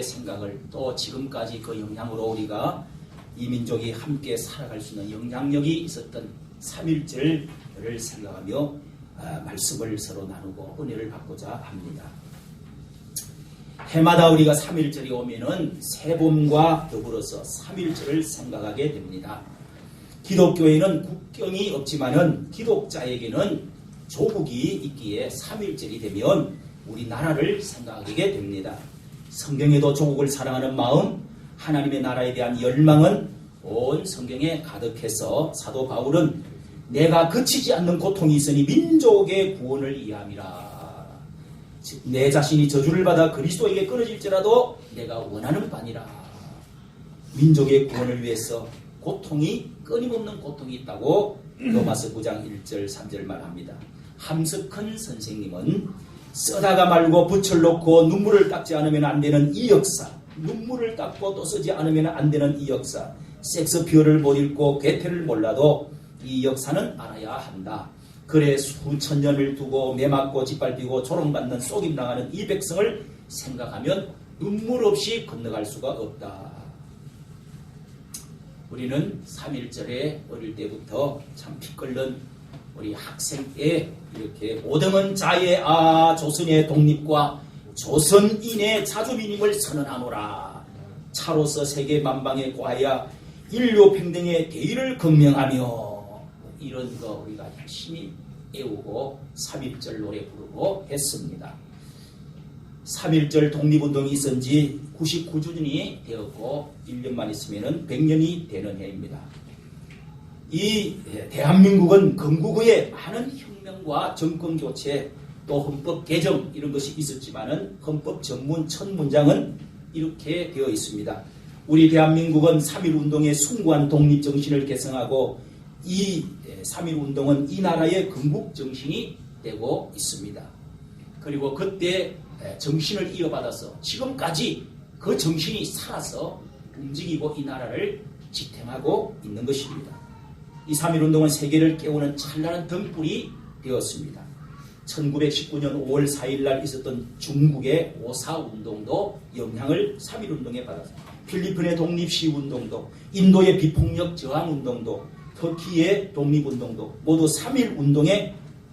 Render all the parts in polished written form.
생각을 또 지금까지 그 영향으로 우리가 이 민족이 함께 살아갈 수 있는 영향력이 있었던 3.1절을 생각하며 말씀을 서로 나누고 은혜를 받고자 합니다. 해마다 우리가 3.1절이 오면은 새봄과 더불어서 3.1절을 생각하게 됩니다. 기독교에는 국경이 없지만은 기독자에게는 조국이 있기에 3.1절이 되면 우리나라를 생각하게 됩니다. 성경에도 조국을 사랑하는 마음, 하나님의 나라에 대한 열망은 온 성경에 가득해서 사도 바울은 내가 그치지 않는 고통이 있으니 민족의 구원을 이해함이라. 내 자신이 저주를 받아 그리스도에게 끊어질지라도 내가 원하는 바니라. 민족의 구원을 위해서 고통이 끊임없는 고통이 있다고 로마서 9장 1절 3절 말합니다. 함석헌 선생님은 쓰다가 말고 붓을 놓고 눈물을 닦지 않으면 안 되는 이 역사, 눈물을 닦고 또 쓰지 않으면 안 되는 이 역사, 섹스피어를 못 읽고 괴테를 몰라도 이 역사는 알아야 한다. 그래 수천 년을 두고 매맞고 짓밟히고 조롱받는 속임당하는 이 백성을 생각하면 눈물 없이 건너갈 수가 없다. 우리는 3.1절에 어릴 때부터 참 피 끓는 우리 학생 때 이렇게 오등은 자의 조선의 독립과 조선인의 자주민임을 선언하노라. 차로서 세계 만방의 과야 인류 평등의 대의를 극명하며 이런 거 우리가 열심히 애우고 3.1절 노래 부르고 했습니다. 3.1절 독립운동이 있은 지 99주년이 되었고 1년만 있으면 100년이 되는 해입니다. 이 대한민국은 건국 후에 많은 혁명과 정권교체 또 헌법 개정 이런 것이 있었지만은 헌법 전문 첫 문장은 이렇게 되어 있습니다. 우리 대한민국은 3.1운동의 숭고한 독립정신을 개성하고 이 3.1운동은 이 나라의 건국정신이 되고 있습니다. 그리고 그때 정신을 이어받아서 지금까지 그 정신이 살아서 움직이고 이 나라를 지탱하고 있는 것입니다. 이 3.1운동은 세계를 깨우는 찬란한 등불이 되었습니다. 1919년 5월 4일 날 있었던 중국의 5.4운동도 영향을 3.1운동에 받았습니다. 필리핀의 독립시운동도, 인도의 비폭력 저항운동도, 터키의 독립운동도 모두 3.1운동의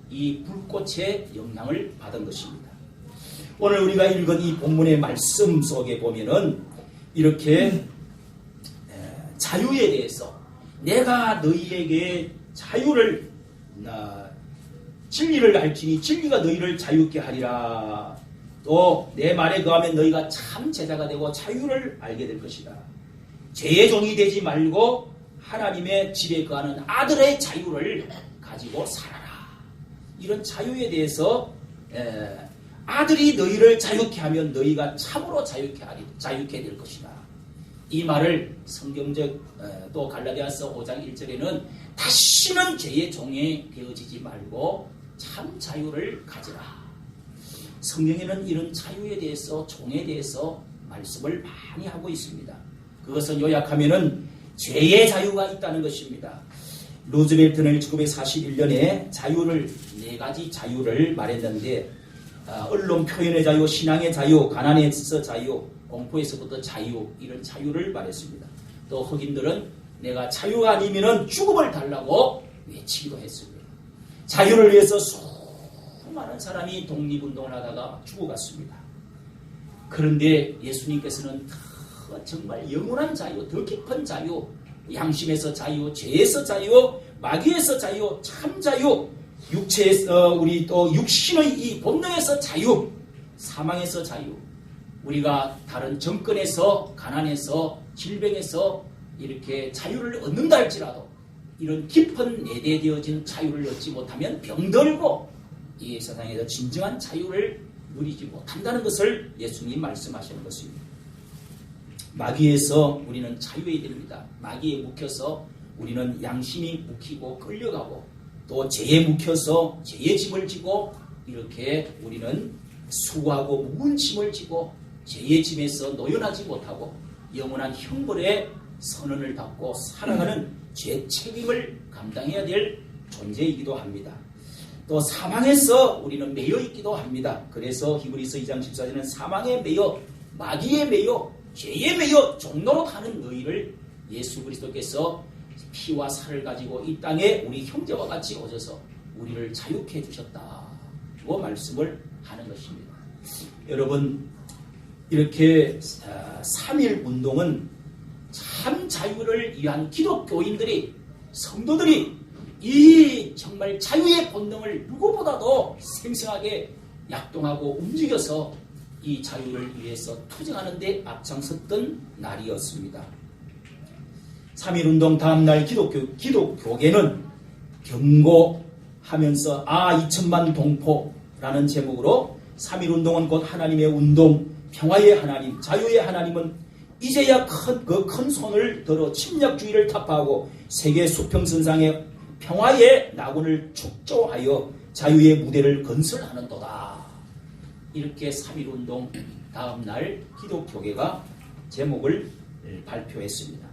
이 불꽃의 영향을 받은 것입니다. 오늘 우리가 읽은 이 본문의 말씀 속에 보면은 이렇게 자유에 대해서 내가 너희에게 자유를 진리를 알지니 진리가 너희를 자유케 하리라. 또 내 말에 거하면 너희가 참 제자가 되고 자유를 알게 될 것이다. 죄의 종이 되지 말고 하나님의 집에 거하는 아들의 자유를 가지고 살아라. 이런 자유에 대해서 아들이 너희를 자유케 하면 너희가 참으로 자유케 될 것이다. 이 말을 성경적 또 갈라디아서 5장 1절에는 다시는 죄의 종에 되어지지 말고 참 자유를 가지라. 성경에는 이런 자유에 대해서 종에 대해서 말씀을 많이 하고 있습니다. 그것은 요약하면은 죄의 자유가 있다는 것입니다. 루즈벨트는 1941년에 자유를 4가지 자유를 말했는데 언론 표현의 자유, 신앙의 자유, 가난에서 자유, 공포에서부터 자유 이런 자유를 말했습니다. 또 흑인들은 내가 자유가 아니면은 죽음을 달라고 외치기도 했습니다. 자유를 위해서 수많은 사람이 독립운동을 하다가 죽어갔습니다. 그런데 예수님께서는 정말 영원한 자유, 더 깊은 자유, 양심에서 자유, 죄에서 자유, 마귀에서 자유, 참 자유, 육체에서 우리 또 육신의 이 본능에서 자유, 사망에서 자유, 우리가 다른 정권에서 가난에서 질병에서 이렇게 자유를 얻는다 할지라도 이런 깊은 내재되어진 자유를 얻지 못하면 병들고 이 세상에서 진정한 자유를 누리지 못한다는 것을 예수님 말씀하시는 것입니다. 마귀에서 우리는 자유해야 됩니다. 마귀에 묵혀서 우리는 양심이 묵히고 끌려가고 또 죄에 묵혀서 죄의 짐을 지고 이렇게 우리는 수고하고 무거운 짐을 지고 죄의 짐에서 노연하지 못하고 영원한 형벌의 선언을 받고 살아가는 죄 책임을 감당해야 될 존재이기도 합니다. 또 사망에서 우리는 매여 있기도 합니다. 그래서 히브리서 2장 14절은 사망에 매여 마귀에 매여 죄에 매여 종로로 타는 너희를 예수 그리스도께서 피와 살을 가지고 이 땅에 우리 형제와 같이 오셔서 우리를 자유케 해주셨다고 말씀을 하는 것입니다. 여러분, 이렇게 3.1 운동은 참 자유를 위한 기독교인들이, 성도들이 이 정말 자유의 본능을 누구보다도 생생하게 약동하고 움직여서 이 자유를 위해서 투쟁하는 데 앞장섰던 날이었습니다. 3.1운동 다음날 기독교계는 경고하면서 2천만 동포라는 제목으로 3.1운동은 곧 하나님의 운동, 평화의 하나님, 자유의 하나님은 이제야 큰 손을 들어 침략주의를 타파하고 세계 수평선상의 평화의 낙원을 축조하여 자유의 무대를 건설하는도다. 이렇게 3.1운동 다음날 기독교계가 제목을 발표했습니다.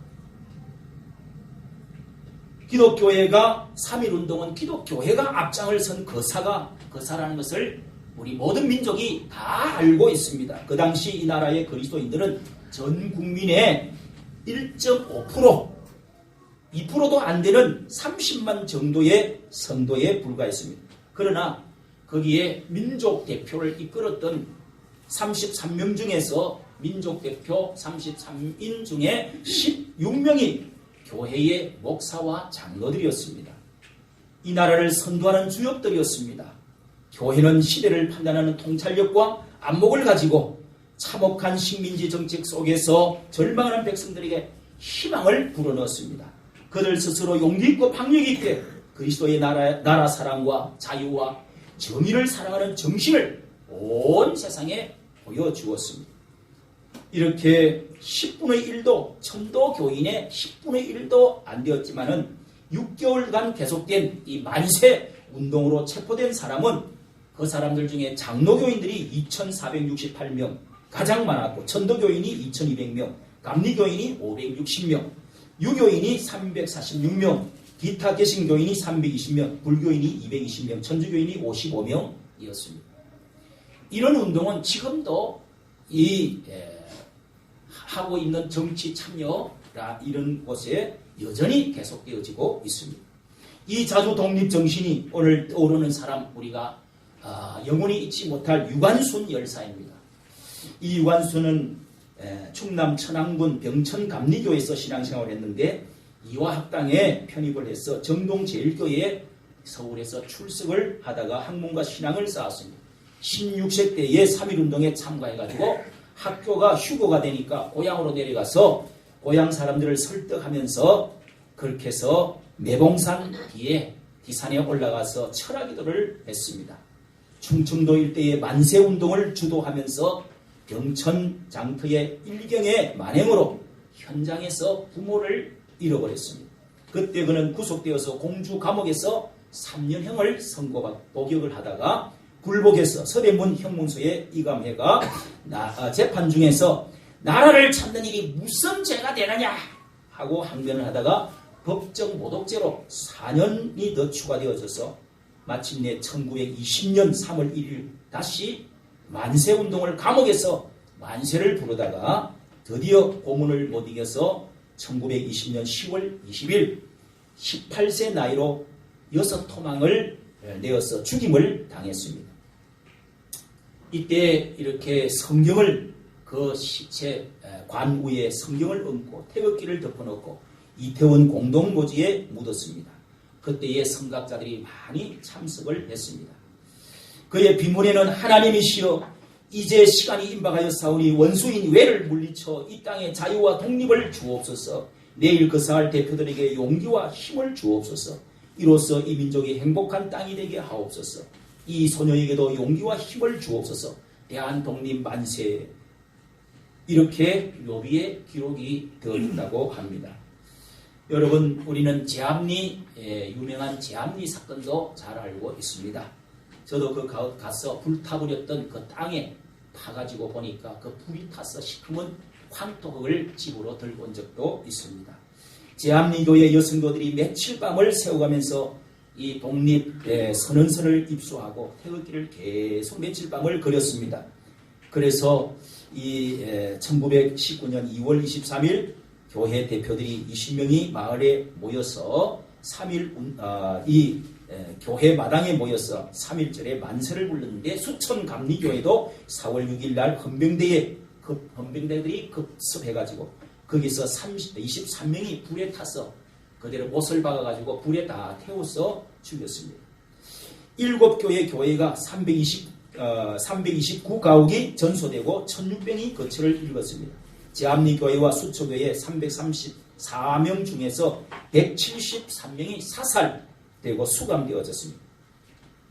기독교회가 3.1운동은 기독교회가 앞장을 선 거사라는 것을 우리 모든 민족이 다 알고 있습니다. 그 당시 이 나라의 그리스도인들은 전 국민의 1.5%, 2%도 안 되는 30만 정도의 성도에 불과했습니다. 그러나 거기에 민족 대표를 이끌었던 33명 중에서 민족 대표 33인 중에 16명이 교회의 목사와 장로들이었습니다. 이 나라를 선도하는 주역들이었습니다. 교회는 시대를 판단하는 통찰력과 안목을 가지고 참혹한 식민지 정책 속에서 절망하는 백성들에게 희망을 불어넣었습니다. 그들 스스로 용기 있고 박력 있게 그리스도의 나라 사랑과 자유와 정의를 사랑하는 정신을 온 세상에 보여주었습니다. 이렇게 10분의 1도, 천도 교인의 10분의 1도 안 되었지만은 6개월간 계속된 이 만세 운동으로 체포된 사람은 그 사람들 중에 장로교인들이 2,468명 가장 많았고, 천도교인이 2,200명, 감리교인이 560명, 유교인이 346명, 기타 개신교인이 320명, 불교인이 220명, 천주교인이 55명이었습니다. 이런 운동은 지금도 하고 있는 정치 참여라 이런 곳에 여전히 계속되어지고 있습니다. 이 자주 독립 정신이 오늘 떠오르는 사람, 우리가 영원히 잊지 못할 유관순 열사입니다. 이 유관순은 충남 천안군 병천 감리교에서 신앙생활을 했는데 이화학당에 편입을 해서 정동제일교회에 서울에서 출석을 하다가 학문과 신앙을 쌓았습니다. 16세 때에 3.1운동에 참가해가지고 학교가 휴고가 되니까 고향으로 내려가서 고향 사람들을 설득하면서 그렇게 해서 매봉산 뒤에 디산에 올라가서 철학기도를 했습니다. 충청도 일대의 만세운동을 주도하면서 병천 장터의 일경의 만행으로 현장에서 부모를 잃어버렸습니다. 그때 그는 구속되어서 공주 감옥에서 3년형을 선고받고 복역을 하다가 굴복해서 서대문 형문소에 이감해가 재판 중에서 나라를 찾는 일이 무슨 죄가 되느냐 하고 항변을 하다가 법정 모독죄로 4년이 더 추가되어져서 마침내 1920년 3월 1일 다시 만세운동을 감옥에서 만세를 부르다가 드디어 고문을 못 이겨서 1920년 10월 20일 18세 나이로 6토막을 내어서 죽임을 당했습니다. 이때 이렇게 성경을 그 시체 관 위에 성경을 얹고 태극기를 덮어놓고 이태원 공동묘지에 묻었습니다. 그때의 선각자들이 많이 참석을 했습니다. 그의 비문에는 하나님이시여 이제 시간이 임박하였사오니 원수인 외를 물리쳐 이 땅에 자유와 독립을 주옵소서. 내일 그 사할 대표들에게 용기와 힘을 주옵소서. 이로써 이 민족이 행복한 땅이 되게 하옵소서. 이 소녀에게도 용기와 힘을 주옵소서. 대한독립 만세. 이렇게 묘비의 기록이 되어 있다고 합니다. 여러분, 우리는 유명한 제암리 사건도 잘 알고 있습니다. 저도 그 가서 불타버렸던 그 땅에 파가지고 보니까 그 불이 타서 시커먼 황토흙을 집으로 들고 온 적도 있습니다. 제암리교의 여성도들이 며칠 밤을 새워가면서 이 독립 선언서를 입수하고 태극기를 계속 며칠 밤을 그렸습니다. 그래서 1919년 2월 23일 교회 대표들이 20명이 마을에 모여서 3일 교회 마당에 모여서 3.1절에 만세를 불렀는데 수천 감리교회도 4월 6일 날 헌병대들이 급습해가지고 거기서 23명이 불에 타서 그대로 못을 박아가지고 불에 다 태워서 죽였습니다. 7교회 교회가 329가옥이 전소되고 1600이 거처를 잃었습니다. 제암리교회와 수초교회 334명 중에서 173명이 사살되고 수감되어졌습니다.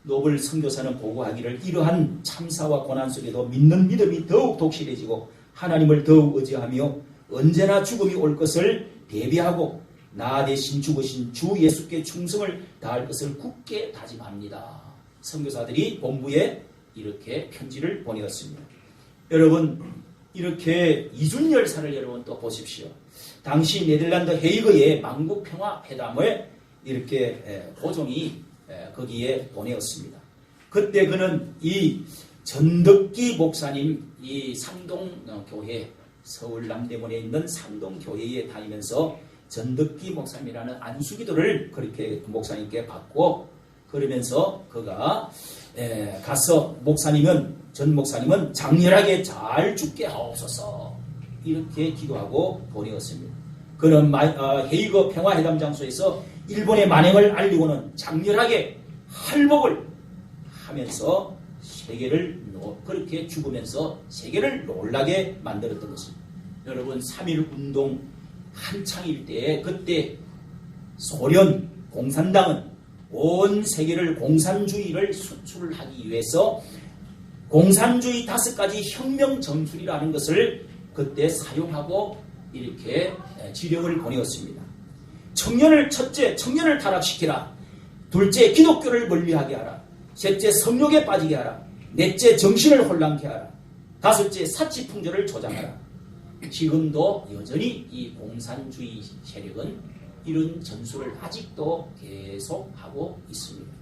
노블 선교사는 보고하기를 이러한 참사와 고난 속에도 믿는 믿음이 더욱 독실해지고 하나님을 더욱 의지하며 언제나 죽음이 올 것을 대비하고 나 대신 죽으신 주 예수께 충성을 다할 것을 굳게 다짐합니다. 선교사들이 본부에 이렇게 편지를 보내었습니다. 여러분 이렇게 이순열사를 여러분 또 보십시오. 당시 네덜란드 헤이그의 만국평화회담을 이렇게 고종이 거기에 보내었습니다. 그때 그는 이 전덕기 목사님 이 상동교회 서울 남대문에 있는 상동교회에 다니면서 전덕기 목사님이라는 안수기도를 그렇게 목사님께 받고 그러면서 그가 가서 전 목사님은 장렬하게 잘 죽게 하옵소서 이렇게 기도하고 보내었습니다. 그는 헤이그 평화회담 장소에서 일본의 만행을 알리고는 장렬하게 할복을 하면서 세계를 그렇게 죽으면서 세계를 놀라게 만들었던 것입니다. 여러분 3.1운동 한창일 때 그때 소련 공산당은 온 세계를 공산주의를 수출하기 위해서 공산주의 5가지 혁명 전술이라는 것을 그때 사용하고 이렇게 지령을 보내었습니다. 첫째 청년을 타락시키라. 둘째 기독교를 멀리하게 하라. 셋째 성욕에 빠지게 하라. 넷째 정신을 혼란케 하라. 다섯째 사치풍조를 조장하라. 지금도 여전히 이 공산주의 세력은 이런 전술을 아직도 계속하고 있습니다.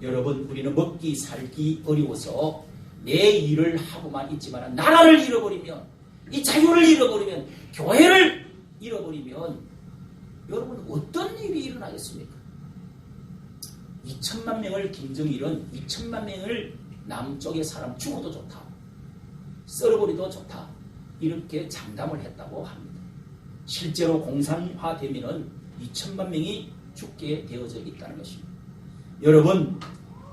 여러분 우리는 먹기 살기 어려워서 내 일을 하고만 있지만 나라를 잃어버리면 이 자유를 잃어버리면 교회를 잃어버리면 여러분 어떤 일이 일어나겠습니까? 2천만 명을 김정일은 2천만 명을 남쪽의 사람 죽어도 좋다. 썰어버리도 좋다. 이렇게 장담을 했다고 합니다. 실제로 공산화되면은 2천만 명이 죽게 되어져 있다는 것입니다. 여러분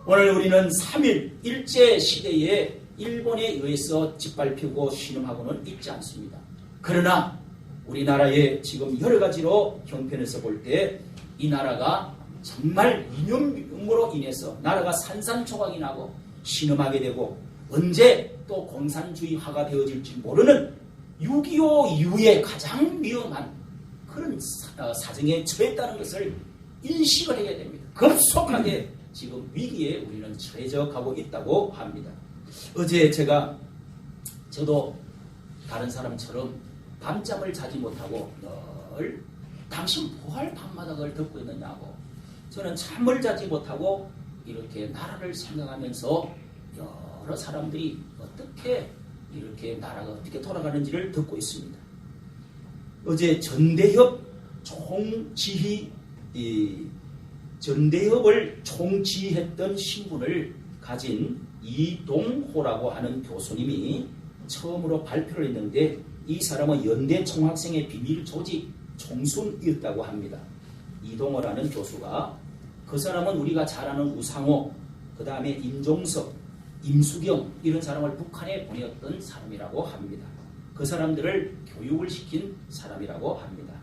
오늘 우리는 3.1 일제시대에 일본에 의해서 짓밟히고 신음하고는 있지 않습니다. 그러나 우리나라의 지금 여러 가지로 형편에서 볼 때 이 나라가 정말 이념으로 인해서 나라가 산산조각이 나고 신음하게 되고 언제 또 공산주의화가 되어질지 모르는 6.25 이후에 가장 위험한 그런 사정에 처했다는 것을 인식을 해야 됩니다. 급속하게 지금 위기에 우리는 처해져 가고 있다고 합니다. 어제 저도 다른 사람처럼 밤잠을 자지 못하고 늘 당신 뭐할 밤마다 그걸 듣고 있느냐고 저는 잠을 자지 못하고 이렇게 나라를 생각하면서 여러 사람들이 어떻게 이렇게 나라가 어떻게 돌아가는지를 듣고 있습니다. 어제 전대협을 총지휘했던 신분을 가진 이동호라고 하는 교수님이 처음으로 발표를 했는데 이 사람은 연대 총학생의 비밀 조직 총수이었다고 합니다. 이동호라는 교수가 그 사람은 우리가 잘 아는 우상호, 그 다음에 임종석, 임수경 이런 사람을 북한에 보내었던 사람이라고 합니다. 그 사람들을 교육을 시킨 사람이라고 합니다.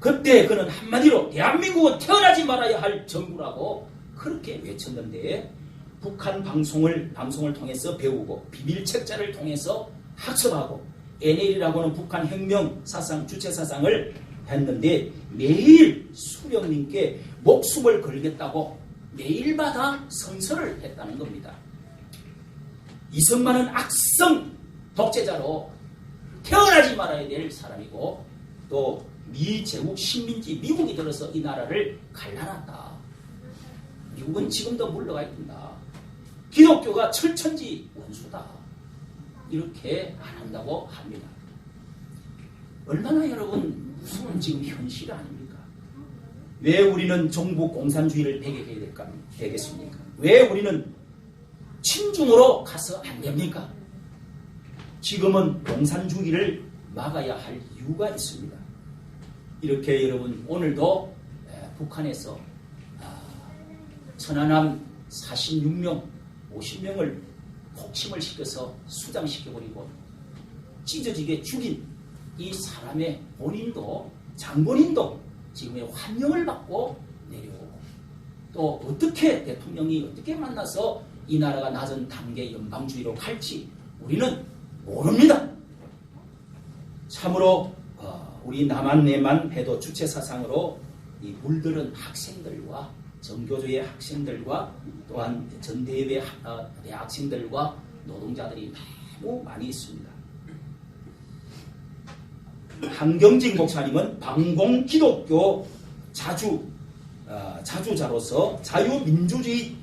그때 그는 한마디로 대한민국은 태어나지 말아야 할 정부라고 그렇게 외쳤는데 북한 방송을 통해서 배우고 비밀 책자를 통해서 학습하고 NL이라고 하는 북한 혁명 사상 주체 사상을 했는데 매일 수령님께 목숨을 걸겠다고 매일마다 선서를 했다는 겁니다. 이승만은 악성 독재자로 태어나지 말아야 될 사람이고 또 미제국 식민지 미국이 들어서 이 나라를 갈라놨다. 미국은 지금도 물러가 있다. 기독교가 철천지 원수다. 이렇게 안 한다고 합니다. 얼마나 여러분 무서운 지금 현실 아닙니까? 왜 우리는 정부 공산주의를 배격해야 되겠습니까? 왜 우리는 친중으로 가서 안 됩니까? 지금은 공산주의를 막아야 할 이유가 있습니다. 이렇게 여러분 오늘도 북한에서 천안함 46명, 50명을 폭침을 시켜서 수장시켜버리고 찢어지게 죽인 이 사람의 본인도 장본인도 지금의 환영을 받고 내려오고 또 어떻게 대통령이 어떻게 만나서 이 나라가 낮은 단계 연방주의로 갈지 우리는 모릅니다. 참으로 우리 남한 내만 해도 주체 사상으로 이 물들은 학생들과 정교조의 학생들과 또한 전대회 대학생들과 노동자들이 너무 많이 있습니다. 한경진 목사님은 방공기독교 자주자로서 자유민주주의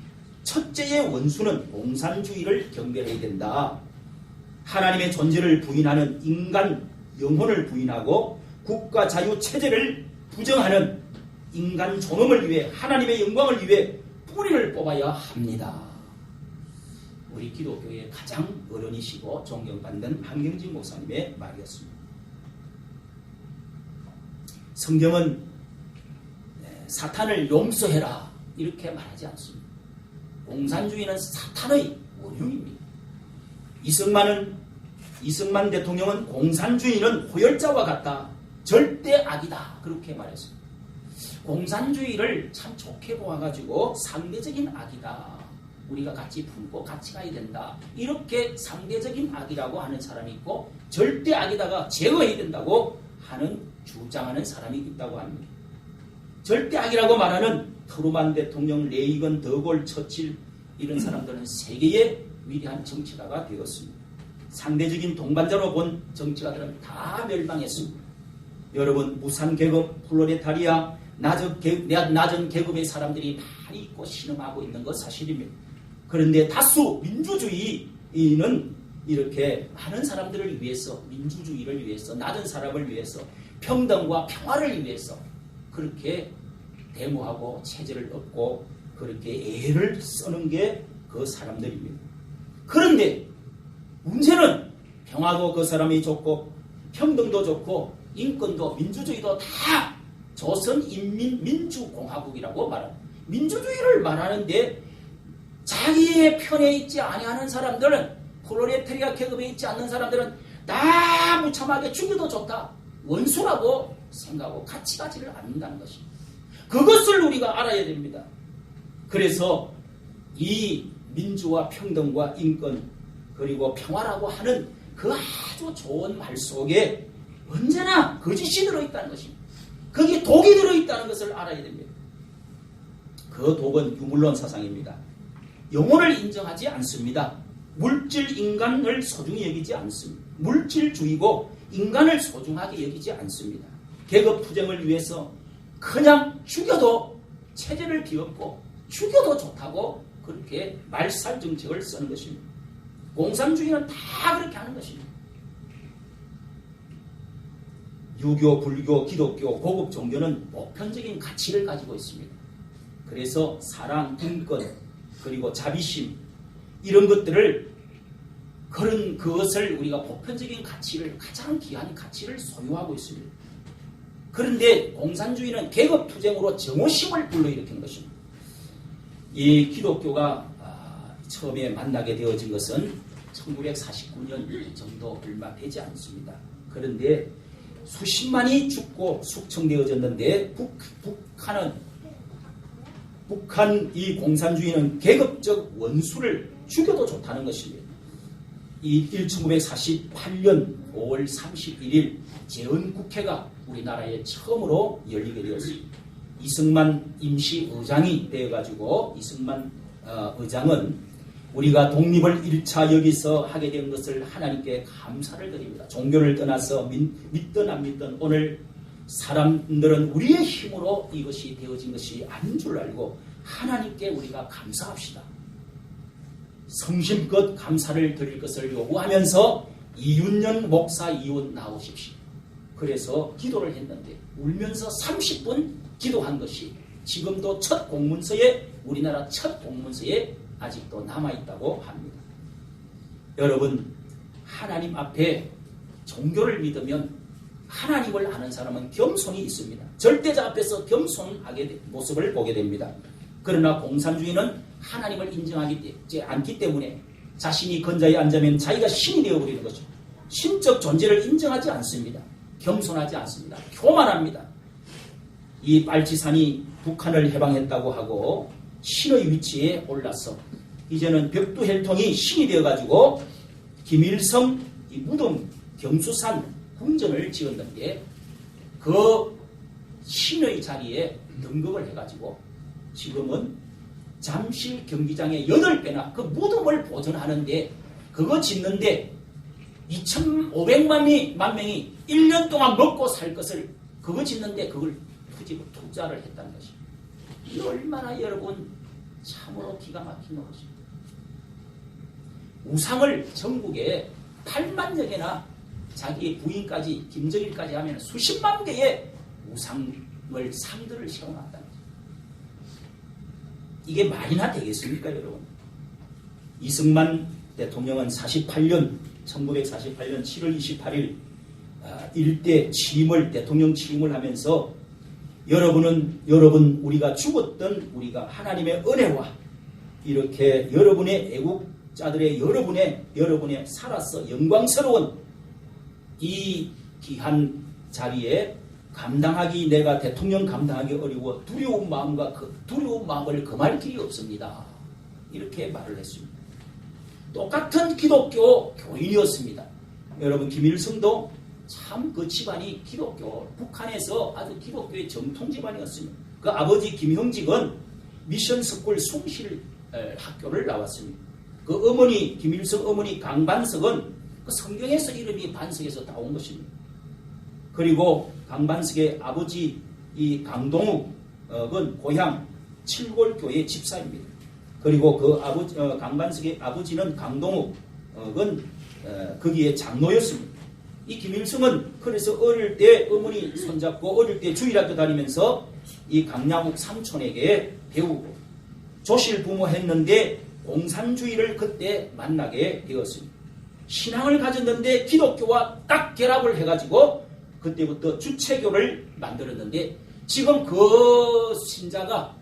첫째의 원수는 공산주의를 경계해야 된다. 하나님의 존재를 부인하는 인간 영혼을 부인하고 국가 자유 체제를 부정하는 인간 존엄을 위해 하나님의 영광을 위해 뿌리를 뽑아야 합니다. 우리 기독교의 가장 어른이시고 존경받는 한경진 목사님의 말이었습니다. 성경은 사탄을 용서해라 이렇게 말하지 않습니다. 공산주의는 사탄의 원흉입니다. 이승만 대통령은 공산주의는 호열자와 같다. 절대 악이다. 그렇게 말했습니다. 공산주의를 참 좋게 보아가지고 상대적인 악이다. 우리가 같이 품고 같이 가야 된다. 이렇게 상대적인 악이라고 하는 사람이 있고 절대 악이다가 제거해야 된다고 주장하는 사람이 있다고 합니다. 절대 악이라고 말하는 트루만 대통령, 레이건, 더골, 처칠 이런 사람들은 세계의 위대한 정치가가 되었습니다. 상대적인 동반자로 본 정치가들은 다 멸망했습니다. 여러분 무산계급, 플로레타리아, 낮은 계급의 사람들이 많이 있고 신음하고 있는 것 사실입니다. 그런데 다수 민주주의는 이렇게 많은 사람들을 위해서 민주주의를 위해서 낮은 사람을 위해서 평등과 평화를 위해서 그렇게 데모하고 체제를 얻고 그렇게 애를 쓰는 게 그 사람들입니다. 그런데 문제는 평화도 그 사람이 좋고 평등도 좋고 인권도 민주주의도 다 조선인민민주공화국이라고 말합니다. 민주주의를 말하는데 자기의 편에 있지 아니하는 사람들은 프롤레타리아 계급에 있지 않는 사람들은 다 무참하게 죽여도 좋다. 원수라고 생각하고 같이 가지를 않는다는 것입니다. 그것을 우리가 알아야 됩니다. 그래서 이 민주와 평등과 인권 그리고 평화라고 하는 그 아주 좋은 말 속에 언제나 거짓이 들어있다는 것입니다. 거기에 독이 들어있다는 것을 알아야 됩니다. 그 독은 유물론 사상입니다. 영혼을 인정하지 않습니다. 물질 인간을 소중히 여기지 않습니다. 물질주의고 인간을 소중하게 여기지 않습니다. 계급 투쟁을 위해서 그냥 죽여도 체제를 비웠고 죽여도 좋다고 그렇게 말살 정책을 쓰는 것입니다. 공산주의는 다 그렇게 하는 것입니다. 유교, 불교, 기독교, 고급 종교는 보편적인 가치를 가지고 있습니다. 그래서 사랑, 인권, 그리고 자비심 이런 것들을 그것을 우리가 보편적인 가치를 가장 귀한 가치를 소유하고 있습니다. 그런데 공산주의는 계급투쟁으로 정오심을 불러일으키는 것입니다. 이 기독교가 처음에 만나게 되어진 것은 1949년 정도 얼마 되지 않습니다. 그런데 수십만이 죽고 숙청되어졌는데 북한 이 공산주의는 계급적 원수를 죽여도 좋다는 것입니다. 이 1948년 5월 31일 재헌국회가 우리나라에 처음으로 열리게 되었습니다. 이승만 임시의장이 되어가지고 이승만 의장은 우리가 독립을 1차 여기서 하게 된 것을 하나님께 감사를 드립니다. 종교를 떠나서 믿든 안 믿든 오늘 사람들은 우리의 힘으로 이것이 되어진 것이 아닌 줄 알고 하나님께 우리가 감사합시다. 성심껏 감사를 드릴 것을 요구하면서 이윤년 목사 이혼 나오십시오. 그래서 기도를 했는데 울면서 30분 기도한 것이 지금도 첫 공문서에, 우리나라 첫 공문서에 아직도 남아있다고 합니다. 여러분, 하나님 앞에 종교를 믿으면 하나님을 아는 사람은 겸손이 있습니다. 절대자 앞에서 겸손하게 모습을 보게 됩니다. 그러나 공산주의는 하나님을 인정하지 않기 때문에 자신이 건자에 앉으면 자기가 신이 되어버리는 거죠. 신적 존재를 인정하지 않습니다. 겸손하지 않습니다. 교만합니다. 이 빨치산이 북한을 해방했다고 하고 신의 위치에 올라서 이제는 벽두혈통이 신이 되어가지고 김일성 이 무덤 경수산 궁전을 지었는데 그 신의 자리에 등극을 해가지고 지금은 잠실 경기장에 8배나 그 무덤을 보존하는데 그거 짓는데 2,500만 명이 1년 동안 먹고 살 것을 그거 짓는데 그걸 투자를 했다는 것입니다. 이 얼마나 여러분 참으로 기가 막힌 것입니다. 우상을 전국에 8만여 개나 자기 부인까지 김정일까지 하면 수십만 개의 우상을 상들을 세워놨다는 거죠. 이게 말이나 되겠습니까 여러분? 이승만 대통령은 1948년 7월 28일 일대 취임을 대통령 취임을 하면서 여러분 우리가 죽었던 우리가 하나님의 은혜와 이렇게 여러분의 애국자들의 여러분의 살아서 영광스러운 이 귀한 자리에 내가 대통령 감당하기 어려워 두려운 마음과 그 두려운 마음을 금할 길이 없습니다. 이렇게 말을 했습니다. 똑같은 기독교 교인이었습니다. 여러분 김일성도 참 그 집안이 북한에서 아주 기독교의 정통 집안이었습니다. 그 아버지 김형직은 미션스쿨 숭실 학교를 나왔습니다. 그 어머니 김일성 어머니 강반석은 그 성경에서 이름이 반석에서 나온 것입니다. 그리고 강반석의 아버지 이 강동욱은 고향 칠골교의 집사입니다. 그리고 그 강반석의 아버지는 강동욱은 거기에 장로였습니다. 이 김일성은 그래서 어릴 때 어머니 손잡고 어릴 때 주일학교 다니면서 이 강남욱 삼촌에게 배우고 조실 부모했는데 공산주의를 그때 만나게 되었습니다. 신앙을 가졌는데 기독교와 딱 결합을 해가지고 그때부터 주체교를 만들었는데 지금 그 신자가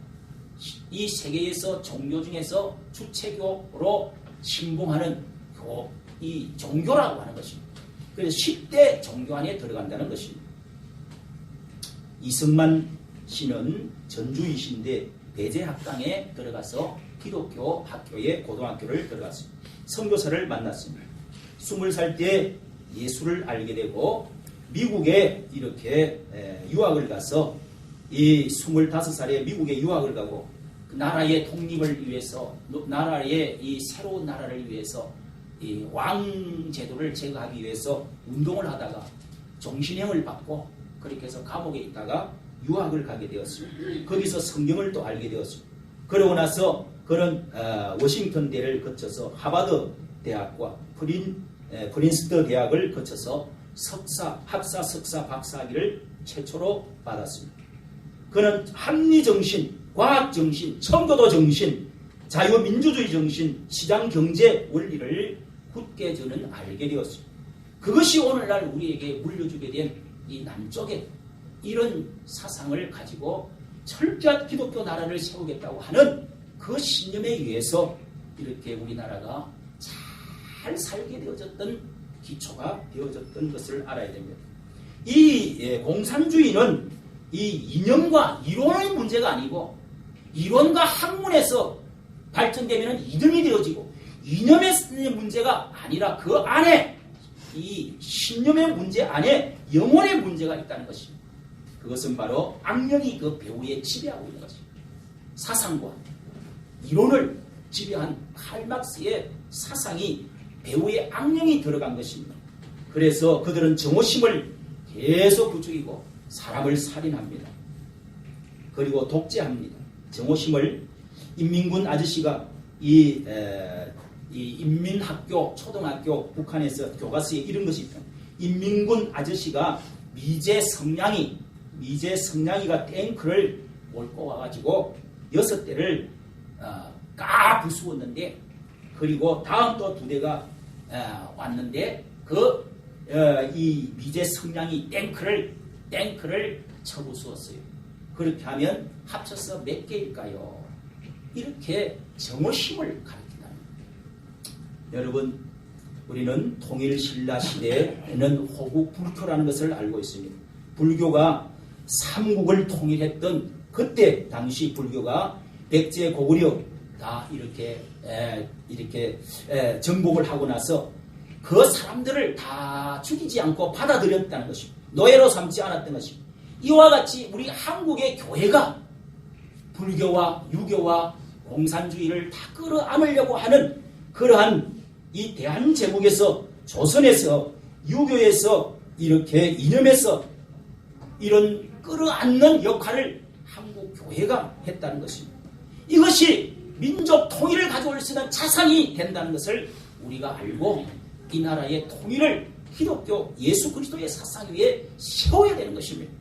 이 세계에서 종교 중에서 주체교로 신봉하는 이 종교라고 하는 것입니다. 그래서 10대 종교 안에 들어간다는 것입니다. 이승만 씨는 전주이신데 배제학당에 들어가서 기독교 학교에 고등학교를 들어갔습니다. 선교사를 만났습니다. 20살 때 예수를 알게 되고 미국에 이렇게 유학을 가서 이 25살에 미국에 유학을 가고 그 나라의 독립을 위해서 나라의 이 새로운 나라를 위해서 이 왕 제도를 제거하기 위해서 운동을 하다가 정신형을 받고 그렇게 해서 감옥에 있다가 유학을 가게 되었습니다. 거기서 성경을 또 알게 되었습니다. 그러고 나서 그런 워싱턴대를 거쳐서 하버드 대학과 프린스턴 대학을 거쳐서 학사, 석사, 박사학위를 최초로 받았습니다. 그는 합리정신, 과학정신, 청교도 정신, 자유민주주의 정신, 시장경제 원리를 굳게 저는 알게 되었습니다. 그것이 오늘날 우리에게 물려주게 된 이 남쪽에 이런 사상을 가지고 철저한 기독교 나라를 세우겠다고 하는 그 신념에 의해서 이렇게 우리나라가 잘 살게 되어졌던 기초가 되어졌던 것을 알아야 됩니다. 이 공산주의는 이 이념과 이론의 문제가 아니고 이론과 학문에서 발전되면 이념이 되어지고 이념의 문제가 아니라 그 안에 이 신념의 문제 안에 영혼의 문제가 있다는 것입니다. 그것은 바로 악령이 그 배우에 지배하고 있는 것입니다. 사상과 이론을 지배한 칼막스의 사상이 배우의 악령이 들어간 것입니다. 그래서 그들은 정오심을 계속 부추기고 사람을 살인합니다. 그리고 독재합니다. 정오심을 인민군 아저씨가 이 이 인민학교, 초등학교, 북한에서 교과서에 이런 것이 있다. 인민군 아저씨가 미제 성냥이가 탱크를 몰고 와가지고 6대를 까 부수었는데, 그리고 다음 또 2대가 왔는데 이 미제 성냥이 탱크를 쳐부수었어요. 그렇게 하면 합쳐서 몇 개일까요? 이렇게 정오심을 가르친다. 여러분, 우리는 통일신라 시대에는 호국 불교라는 것을 알고 있습니다. 불교가 삼국을 통일했던 그때 당시 불교가 백제 고구려 다 이렇게 정복을 하고 나서 그 사람들을 다 죽이지 않고 받아들였다는 것입니다. 노예로 삼지 않았던 것입니다. 이와 같이 우리 한국의 교회가 불교와 유교와 공산주의를 다 끌어안으려고 하는 그러한 이 대한제국에서, 조선에서, 유교에서, 이렇게 이념에서 이런 끌어안는 역할을 한국 교회가 했다는 것입니다. 이것이 민족 통일을 가져올 수 있는 자산이 된다는 것을 우리가 알고 이 나라의 통일을 기독교 예수 그리스도의 사상 위에 세워야 되는 것입니다.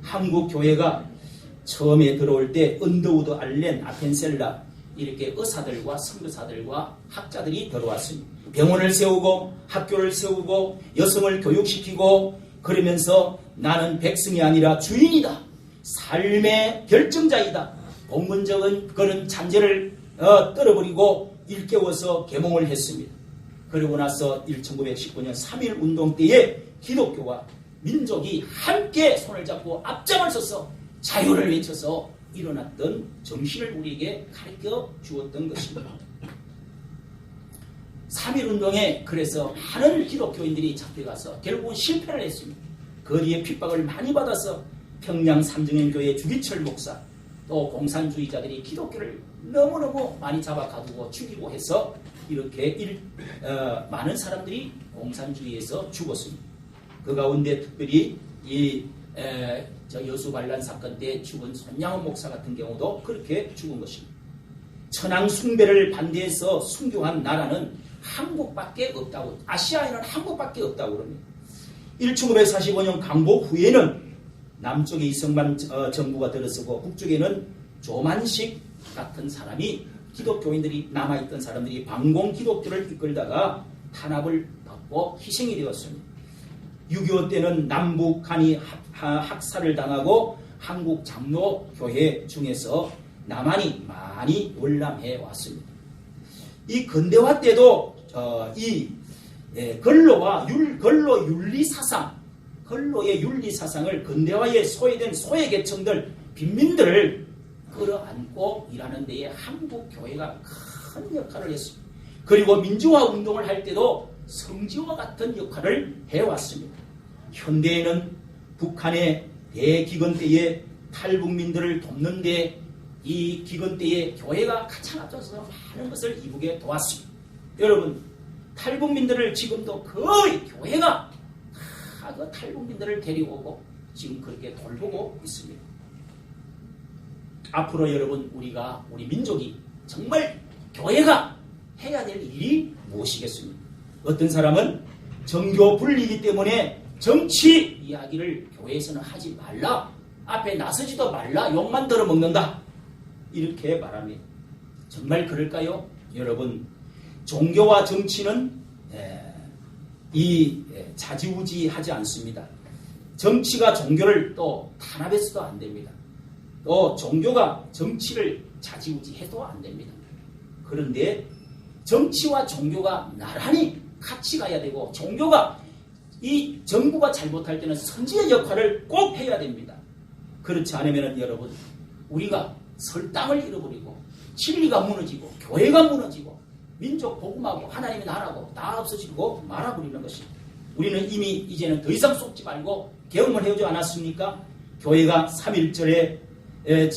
한국 교회가 처음에 들어올 때 언더우드 알렌 아펜셀라 이렇게 의사들과 선교사들과 학자들이 들어왔습니다. 병원을 세우고 학교를 세우고 여성을 교육시키고 그러면서 나는 백성이 아니라 주인이다. 삶의 결정자이다. 봉건적인 그런 잔재를 떨어버리고 일깨워서 계몽을 했습니다. 그리고 나서 1919년 3.1 운동 때에 기독교와 민족이 함께 손을 잡고 앞장을 서서 자유를 외쳐서 일어났던 정신을 우리에게 가르쳐 주었던 것입니다. 3.1 운동에 그래서 많은 기독교인들이 잡혀가서 결국은 실패를 했습니다. 거리에 핍박을 많이 받아서 평양 삼정연교회 주기철 목사 또 공산주의자들이 기독교를 너무너무 많이 잡아 가두고 죽이고 해서 이렇게 많은 사람들이 공산주의에서 죽었습니다. 그 가운데 특별히 여수반란 사건 때 죽은 손양원 목사 같은 경우도 그렇게 죽은 것입니다. 천황 숭배를 반대해서 순교한 나라는 한국밖에 없다고, 아시아에는 한국밖에 없다고 그럽니다. 1945년 강복 후에는 남쪽에 이승만 정부가 들어서고 북쪽에는 조만식 같은 사람이 기독교인들이 남아있던 사람들이 방공 기독교를 이끌다가 탄압을 받고 희생이 되었습니다. 6.25 때는 남북 간이 학살을 당하고 한국 장로교회 중에서 남한이 많이 월남해 왔습니다. 이 근대화 때도 근로 윤리사상, 근로의 윤리사상을 근대화에 소외된 소외계층들, 빈민들을 끌어안고 일하는 데에 한국교회가 큰 역할을 했습니다. 그리고 민주화 운동을 할 때도 성지와 같은 역할을 해왔습니다. 현대에는 북한의 대기근 때에 탈북민들을 돕는 데 이 기근 때에 교회가 가장 앞서서 많은 것을 이루게 도왔습니다. 여러분, 탈북민들을 지금도 거의 교회가 다 그 탈북민들을 데리고 오고 지금 그렇게 돌보고 있습니다. 앞으로 여러분, 우리 민족이 정말 교회가 해야 될 일이 무엇이겠습니까? 어떤 사람은 정교 분리이기 때문에 정치 이야기를 교회에서는 하지 말라, 앞에 나서지도 말라, 욕만 들어먹는다, 이렇게 말합니다. 정말 그럴까요? 여러분, 종교와 정치는 좌지우지하지 않습니다. 정치가 종교를 또 탄압해서도 안 됩니다. 또 종교가 정치를 좌지우지해도 안 됩니다. 그런데 정치와 종교가 나란히 같이 가야 되고, 종교가 이 정부가 잘못할 때는 선지의 역할을 꼭 해야 됩니다. 그렇지 않으면 여러분, 우리가 설 땅을 잃어버리고 진리가 무너지고 교회가 무너지고 민족 복음하고 하나님의 나라고 다 없어지고 말아버리는 것입니다. 우리는 이미 이제는 더 이상 속지 말고 계엄을 해오지 않았습니까? 교회가 3.1절에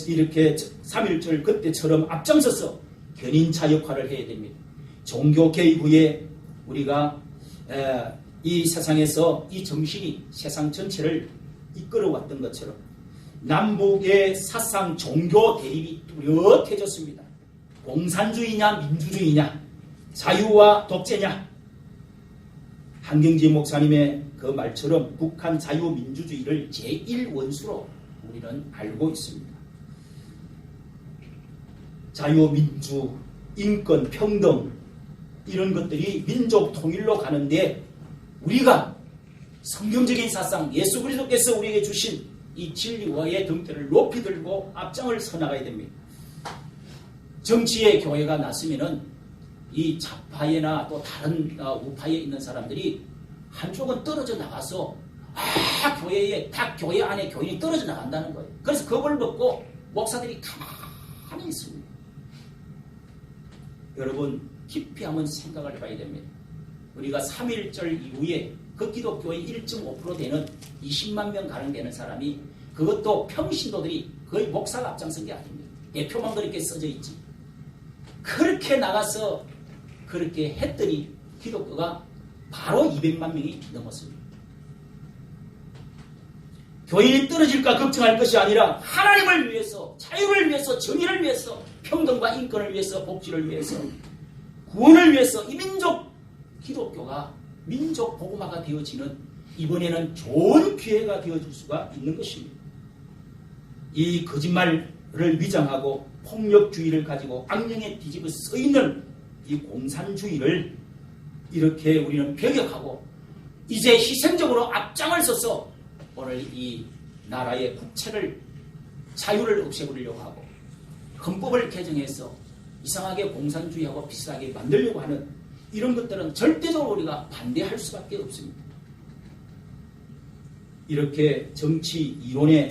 이렇게 3.1절 그때처럼 앞장서서 견인차 역할을 해야 됩니다. 종교 개입 후에 우리가 이 세상에서 이 정신이 세상 전체를 이끌어왔던 것처럼 남북의 사상 종교 대립이 뚜렷해졌습니다. 공산주의냐 민주주의냐, 자유와 독재냐? 한경지 목사님의 그 말처럼 북한 자유민주주의를 제1원수로 우리는 알고 있습니다. 자유, 민주, 인권, 평등 이런 것들이 민족 통일로 가는데 우리가 성경적인 사상, 예수 그리스도께서 우리에게 주신 이 진리와의 등대를 높이 들고 앞장을 서나가야 됩니다. 정치의 교회가 났으면은 이 좌파에나 또 다른 우파에 있는 사람들이 한쪽은 떨어져 나가서 교회 안에 교인이 떨어져 나간다는 거예요. 그래서 겁을 먹고 목사들이 가만히 있습니다. 여러분 깊이 한번 생각을 해봐야 됩니다. 우리가 3.1절 이후에 그 기독교의 1.5% 되는 20만 명 가량 되는 사람이 그것도 평신도들이 거의 목사가 앞장선 게 아닙니다. 대표만 그렇게 써져 있지. 그렇게 나가서 그렇게 했더니 기독교가 바로 200만 명이 넘었습니다. 교인이 떨어질까 걱정할 것이 아니라 하나님을 위해서, 자유를 위해서, 정의를 위해서, 평등과 인권을 위해서, 복지를 위해서, 구원을 위해서 이 민족 기독교가 민족 복음화가 되어지는 이번에는 좋은 기회가 되어줄 수가 있는 것입니다. 이 거짓말을 위장하고 폭력주의를 가지고 악령에 뒤집어 서 있는 이 공산주의를 이렇게 우리는 배격하고 이제 희생적으로 앞장을 서서 오늘 이 나라의 국채를 자유를 없애버리려고 하고 헌법을 개정해서 이상하게 공산주의하고 비슷하게 만들려고 하는 이런 것들은 절대적으로 우리가 반대할 수밖에 없습니다. 이렇게 정치 이론은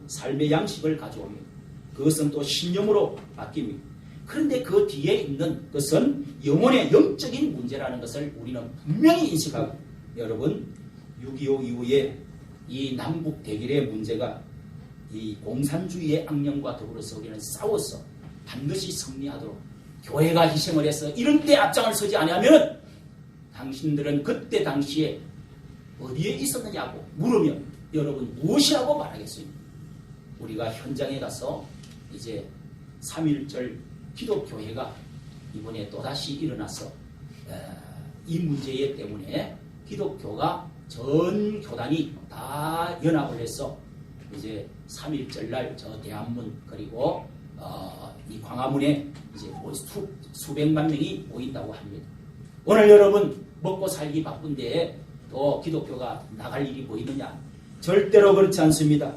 삶의 양식을 가져옵니다. 그것은 또 신념으로 바뀝니다. 그런데 그 뒤에 있는 것은 영혼의 영적인 문제라는 것을 우리는 분명히 인식하고, 여러분 6.25 이후에 이 남북 대결의 문제가 이 공산주의의 악령과 더불어서 우리는 싸워서 반드시 승리하도록 교회가 희생을 해서 이런 데 앞장을 서지 않으면 당신들은 그때 당시에 어디에 있었느냐고 물으면 여러분 무엇이라고 말하겠습니까? 우리가 현장에 가서 이제 3.1절 기독교회가 이번에 또다시 일어나서 이 문제 때문에 기독교가 전 교단이 다 연합을 해서 이제 3.1절 날 저 대한문 그리고 이 광화문에 이제 수백만 명이 모인다고 합니다. 오늘 여러분 먹고 살기 바쁜데 또 기독교가 나갈 일이 보이느냐? 절대로 그렇지 않습니다.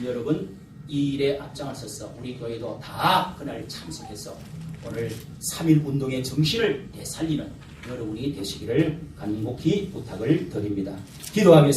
여러분 이 일에 앞장을 서서 우리 교회도 다 그날 참석해서 오늘 3.1 운동의 정신을 되살리는 여러분이 되시기를 간곡히 부탁을 드립니다. 기도하겠습니다.